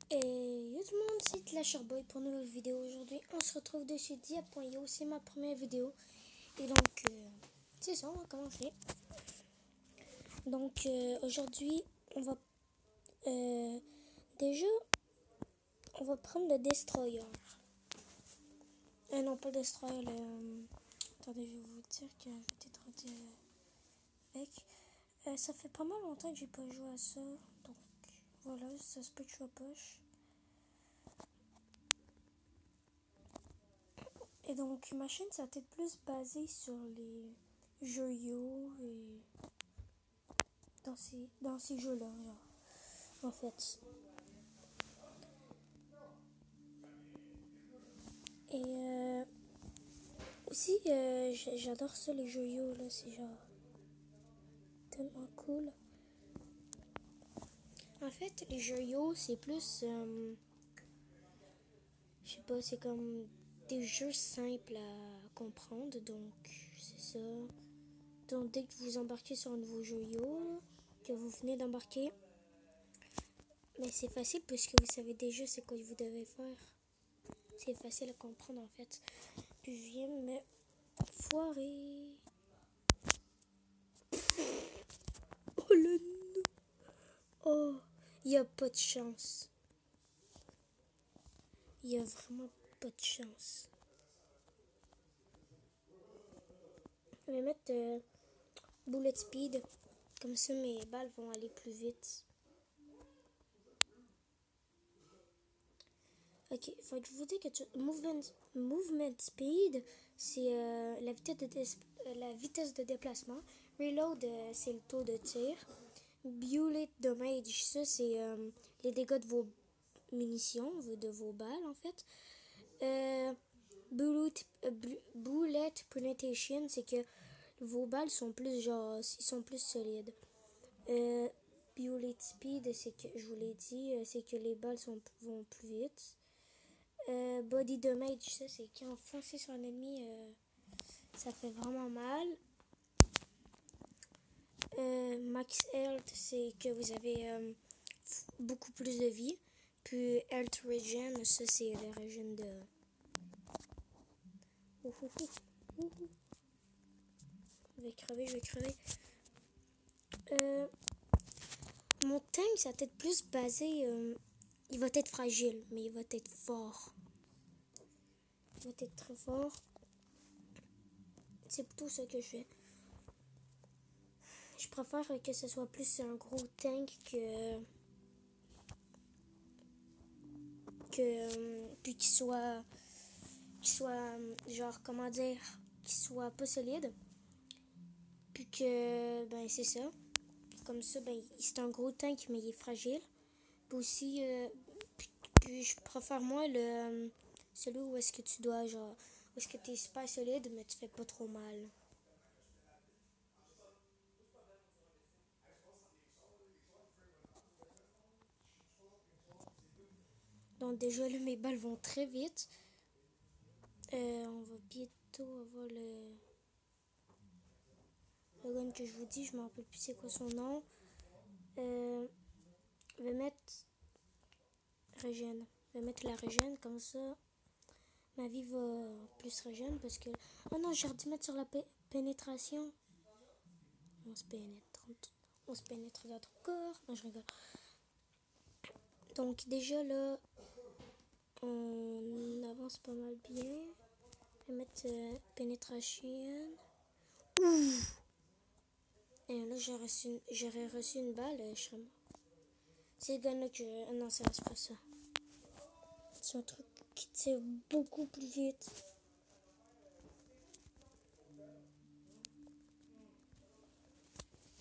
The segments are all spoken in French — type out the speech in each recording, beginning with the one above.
Et yo tout le monde, c'est Lasherboy pour une nouvelle vidéo. Aujourd'hui, on se retrouve de chez Dia.io. C'est ma première vidéo. Et donc, c'est ça, on va commencer. Donc, aujourd'hui, on va déjà, on va prendre le Destroyer. Non, pas le Destroyer, attendez, je vais vous dire que je vais peut-être dire avec. Ça fait pas mal longtemps que j'ai pas joué à ça. Donc, voilà, ça se peut que je sois poche. Et donc, ma chaîne, ça va être plus basée sur les jeux yo et dans ces jeux-là, en fait. Et aussi, j'adore ça, les jeux yo, là, c'est genre tellement cool. En fait, les jeux yo, c'est plus, je sais pas, c'est comme des jeux simples à comprendre, donc c'est ça. Donc, dès que vous embarquez sur un nouveau jeu yo, là, que vous venez d'embarquer, mais c'est facile puisque vous savez déjà c'est quoi vous devez faire. C'est facile à comprendre en fait. Puis je viens me foirer. Oh le non. Oh, il n'y a pas de chance. Il n'y a vraiment pas de chance. Je vais mettre bullet speed. Comme ça mes balles vont aller plus vite. Ok, faut que je vous dise que movement speed, c'est la vitesse de déplacement. Reload, c'est le taux de tir. Bullet damage, ça c'est les dégâts de vos munitions, de vos balles en fait. Bullet penetration, c'est que vos balles sont plus genre, ils sont plus solides. Bullet speed, c'est que je vous l'ai dit, c'est que les balles vont plus vite. Body damage, ça c'est quand foncer sur un ennemi, ça fait vraiment mal. Max health, c'est que vous avez beaucoup plus de vie. Puis health regen, ça c'est le regen de... Je vais crever. Mon tank, ça va être plus basé... il va être fragile, mais il va être fort. Il va être très fort. C'est plutôt ça que je fais. Je préfère que ce soit plus un gros tank puis qu'il soit genre comment dire, qu'il soit pas solide, puis que ben c'est ça, comme ça ben c'est un gros tank mais il est fragile. Puis aussi puis je préfère moi le celui où est-ce que tu dois genre où est-ce que t'es super solide mais tu fais pas trop mal. Donc déjà là mes balles vont très vite. On va bientôt avoir le gun que je vous dis, je me rappelle plus c'est quoi son nom. Je vais mettre régène. Je vais mettre la régène comme ça. Ma vie va plus régène parce que... Oh non, j'ai dû mettre sur la pénétration. On se pénètre. On se pénètre dans ton corps. Non, je rigole. Donc déjà là, on avance pas mal bien. Je vais mettre pénétration. Ouh! Et là, j'aurais reçu une balle, je serais mort. C'est le gun-là que... Non, ça reste pas ça. C'est un truc qui tire beaucoup plus vite.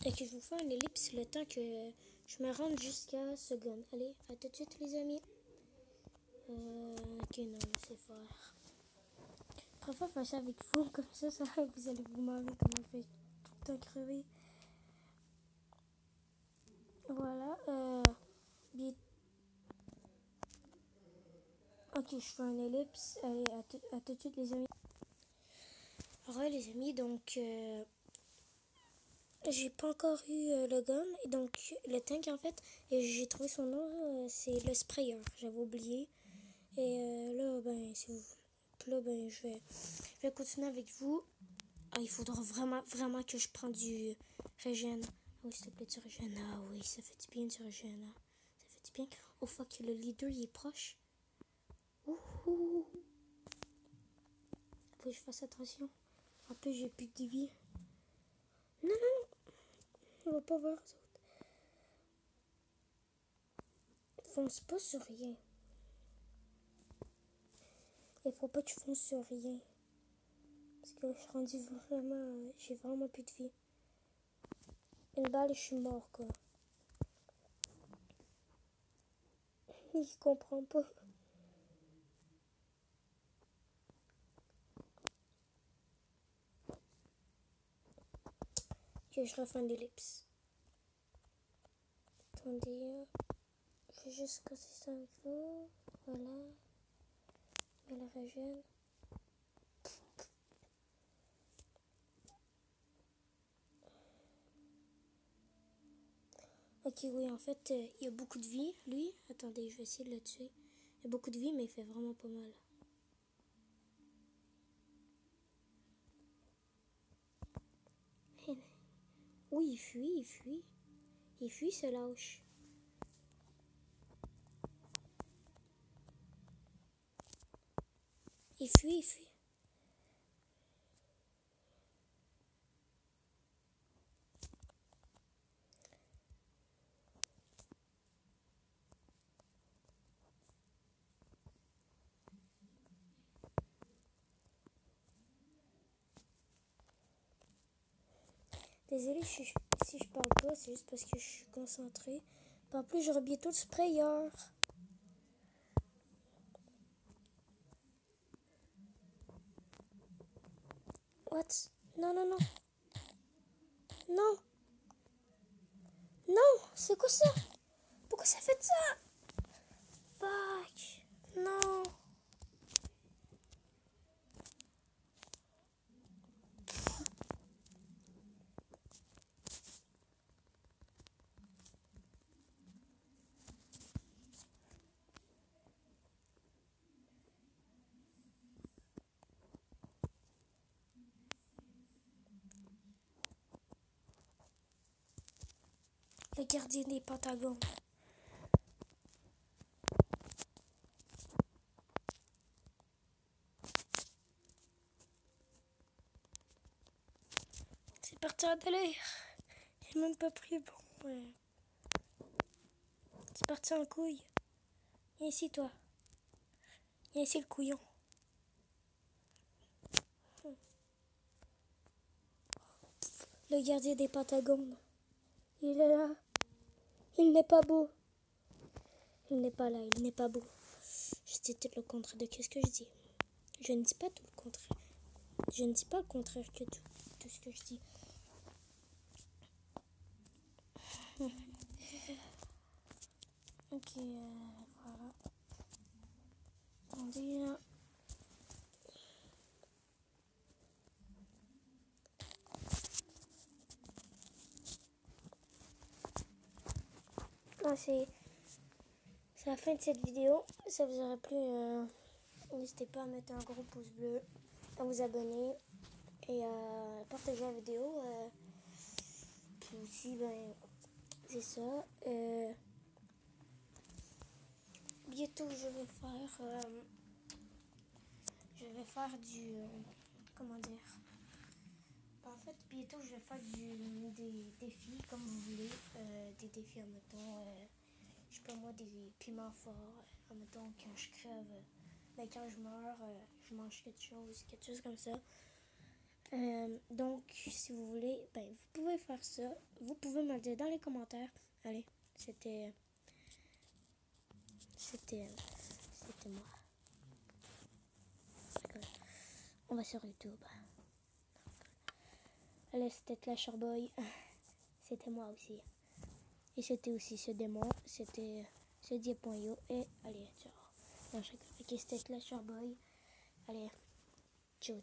Et que je vous fais une ellipse le temps que je me rende jusqu'à ce gun. Allez, à tout de suite les amis. Ok, non, laissez faire. Je préfère faire ça avec vous, comme ça vous allez vous marrer comme on fait tout le temps crever. Voilà, bien. Ok, je fais une ellipse. Allez, à tout de suite les amis. Alors les amis, donc j'ai pas encore eu le gun. Et donc, le tank, en fait, et j'ai trouvé son nom, c'est le sprayer. J'avais oublié. Et là, ben, si vous... Là, ben, je vais continuer avec vous. Ah, il faudra vraiment que je prenne du régène. Ah oui, s'il te plaît, du régène. Ah oui, ça fait du bien, du régène. Hein. Ça fait du bien. Oh fuck, le leader, il est proche. Ouh. Faut que je fasse attention. En plus, j'ai plus de vie. Non. On va pas voir les autres. Fonce pas sur rien. Il faut pas que tu fonces sur rien. Parce que je suis rendu vraiment... J'ai vraiment plus de vie. Une balle et je suis mort, quoi. Il comprend pas. Que je refais une ellipse. Attendez. Je vais juste casser ça avec vous. Voilà. Et la régène. Ok, oui, en fait, il y a beaucoup de vie, lui. Attendez, je vais essayer de le tuer. Il y a beaucoup de vie, mais il fait vraiment pas mal. Oui, il fuit. Il fuit, se lâche. Il fuit. Désolée si je parle pas, c'est juste parce que je suis concentrée. En plus, j'aurai bientôt le sprayer. What? Non. Non, c'est quoi ça? Pourquoi ça fait ça? Fuck. Non. Le gardien des Pentagones. C'est parti en délire. J'ai même pas pris bon. Ouais. C'est parti en couille. Viens ici, toi. Viens ici, le couillon. Le gardien des Pentagones. Il est là. Il n'est pas beau. Il n'est pas là, il n'est pas beau. Je dis tout le contraire de ce que je dis. Je ne dis pas tout le contraire. Je ne dis pas le contraire que tout ce que je dis. Ok, voilà. Attendez là. Ah, c'est la fin de cette vidéo. Ça vous aura plu. N'hésitez pas à mettre un gros pouce bleu, à vous abonner et à partager la vidéo. Puis aussi, ben, c'est ça. Bientôt, je vais faire du... comment dire? En fait, bientôt, je vais faire des défis, comme vous voulez. Des défis, admettons, je sais pas moi, des piments forts. Admettons, quand je crève, ben, quand je meurs, je mange quelque chose comme ça. Donc, si vous voulez, ben, vous pouvez faire ça. Vous pouvez me le dire dans les commentaires. Allez, c'était moi. On va sur YouTube. Allez, c'était Clash Boy. C'était moi aussi. Et c'était aussi ce démon. C'était ce die.io. Et allez, ciao. Ok, c'était Clash Boy. Allez, ciao.